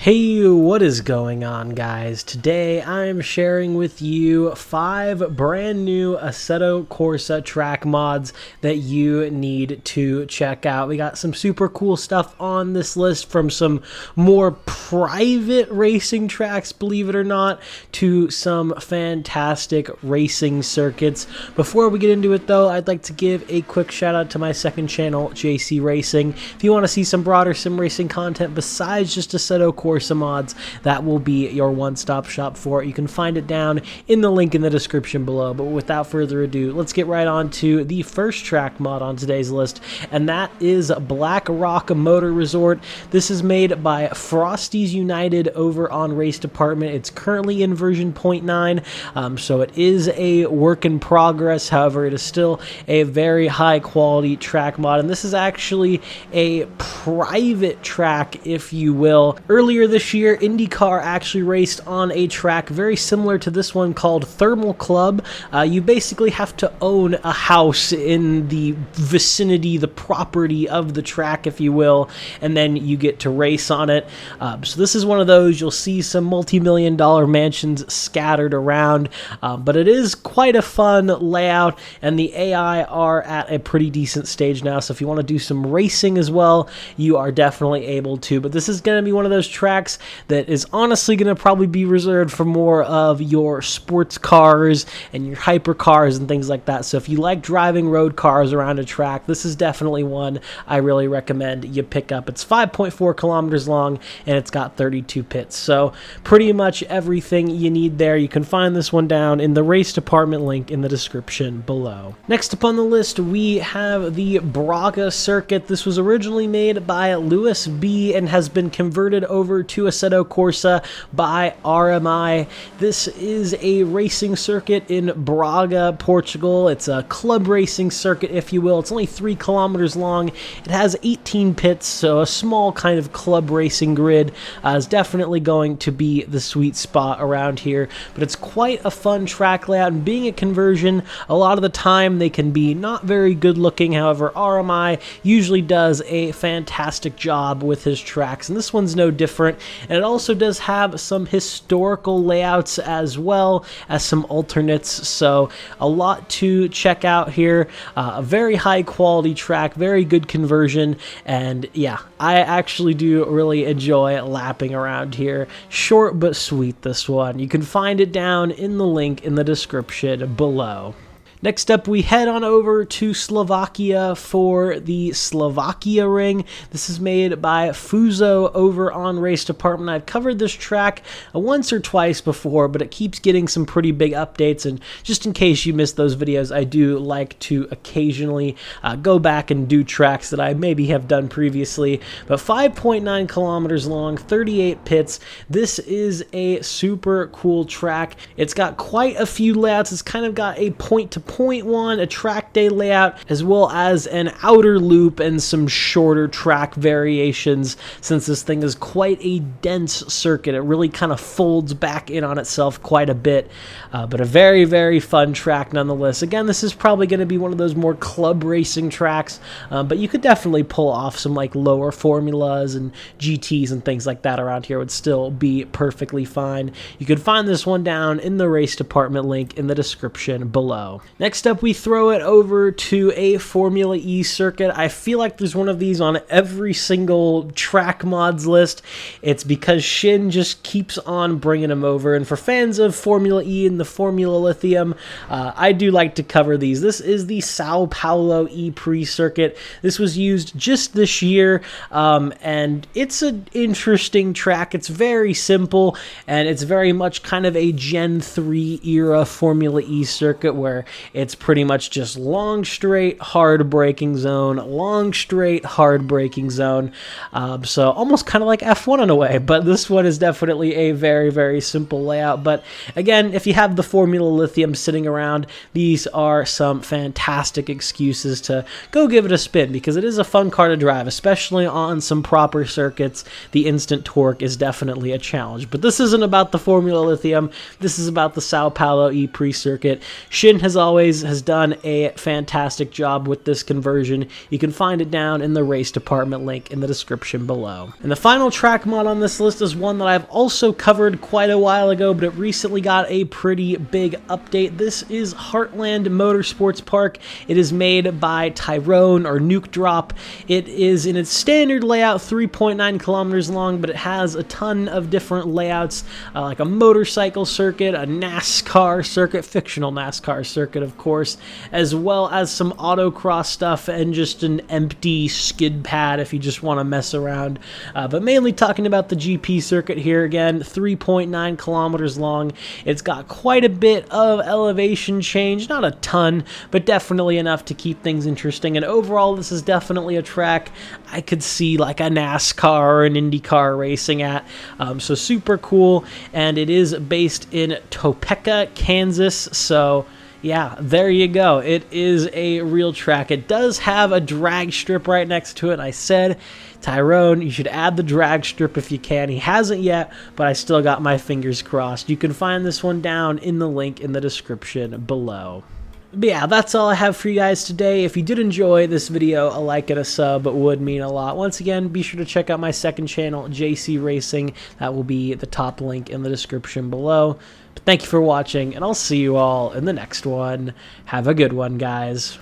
Hey, what is going on, guys? Today I'm sharing with you 5 brand new Assetto Corsa track mods that you need to check out. We got some super cool stuff on this list, from some more private racing tracks, believe it or not, to some fantastic racing circuits. Before we get into it though, I'd like to give a quick shout out to my second channel, JC Racing. If you want to see some broader sim racing content besides just Assetto Corsa mods, that will be your one-stop shop for it. You can find it down in the link in the description below. But without further ado, let's get right on to the first track mod on today's list, and that is Black Rock Motor Resort. This is made by Frosties United over on Race Department. It's currently in version 0.9, so it is a work in progress. However, it is still a very high quality track mod, and this is actually a private track, if you will. Earlier this year, IndyCar actually raced on a track very similar to this one called Thermal Club. You basically have to own a house in the vicinity, the property of the track, if you will, and then you get to race on it. So this is one of those. You'll see some multi-million dollar mansions scattered around, but it is quite a fun layout, and the AI are at a pretty decent stage now, so if you want to do some racing as well, you are definitely able to. But this is going to be one of those tracks that is honestly going to probably be reserved for more of your sports cars and your hypercars and things like that. So if you like driving road cars around a track, this is definitely one I really recommend you pick up. It's 5.4 kilometers long and it's got 32 pits. So pretty much everything you need there. You can find this one down in the Race Department link in the description below. Next up on the list, we have the Braga circuit. This was originally made by Louis B and has been converted over to Assetto Corsa by RMI. This is a racing circuit in Braga, Portugal. It's a club racing circuit, if you will. It's only 3 kilometers long. It has 18 pits, so a small kind of club racing grid is definitely going to be the sweet spot around here. But it's quite a fun track layout, and being a conversion, a lot of the time they can be not very good looking. However, RMI usually does a fantastic job with his tracks, and this one's no different. And it also does have some historical layouts as well as some alternates, so a lot to check out here. A very high quality track, very good conversion, and yeah, I actually do really enjoy lapping around here. Short but sweet, this one. You can find it down in the link in the description below. Next up, we head on over to Slovakia for the Slovakia Ring. This is made by Fuso over on Race Department. I've covered this track once or twice before, but it keeps getting some pretty big updates, and just in case you missed those videos, I do like to occasionally go back and do tracks that I maybe have done previously. But 5.9 kilometers long, 38 pits. This is a super cool track. It's got quite a few layouts. It's kind of got a point-to-point one, a track day layout, as well as an outer loop and some shorter track variations, since this thing is quite a dense circuit. It really kind of folds back in on itself quite a bit, but a very, very fun track nonetheless. Again, this is probably going to be one of those more club racing tracks, but you could definitely pull off some like lower formulas and GTs and things like that around here. Would still be perfectly fine. You could find this one down in the Race Department link in the description below. Next up, we throw it over to a Formula E circuit. I feel like there's one of these on every single track mods list. It's because Shin just keeps on bringing them over. And for fans of Formula E and the Formula Lithium, I do like to cover these. This is the Sao Paulo E-Prix circuit. This was used just this year, and it's an interesting track. It's very simple, and it's very much kind of a Gen 3 era Formula E circuit where it's pretty much just long, straight, hard braking zone, long, straight, hard braking zone. So almost kind of like F1 in a way, but this one is definitely a very, very simple layout. But again, if you have the Formula Lithium sitting around, these are some fantastic excuses to go give it a spin, because it is a fun car to drive, especially on some proper circuits. The instant torque is definitely a challenge. But this isn't about the Formula Lithium. This is about the Sao Paulo E-Prix circuit. Shin has always always, has done a fantastic job with this conversion. You can find it down in the race department link in the description below. And the final track mod on this list is one that I've also covered quite a while ago, but it recently got a pretty big update. This is Heartland Motorsports Park. It is made by Tyrone or Nuke Drop. It is in its standard layout, 3.9 kilometers long, but it has a ton of different layouts, like a motorcycle circuit, a NASCAR circuit, fictional NASCAR circuit, of course, as well as some autocross stuff and just an empty skid pad if you just want to mess around. But mainly talking about the GP circuit here again, 3.9 kilometers long. It's got quite a bit of elevation change, not a ton, but definitely enough to keep things interesting. And overall, this is definitely a track I could see like a NASCAR or an IndyCar racing at. So super cool, and it is based in Topeka, Kansas. So yeah, there you go. It is a real track. It does have a drag strip right next to it. I said, Tyrone, you should add the drag strip if you can. He hasn't yet, but I still got my fingers crossed. You can find this one down in the link in the description below. But yeah, that's all I have for you guys today. If you did enjoy this video, a like and a sub would mean a lot. Once again, be sure to check out my second channel, JC Racing. That will be the top link in the description below. But thank you for watching, and I'll see you all in the next one. Have a good one, guys.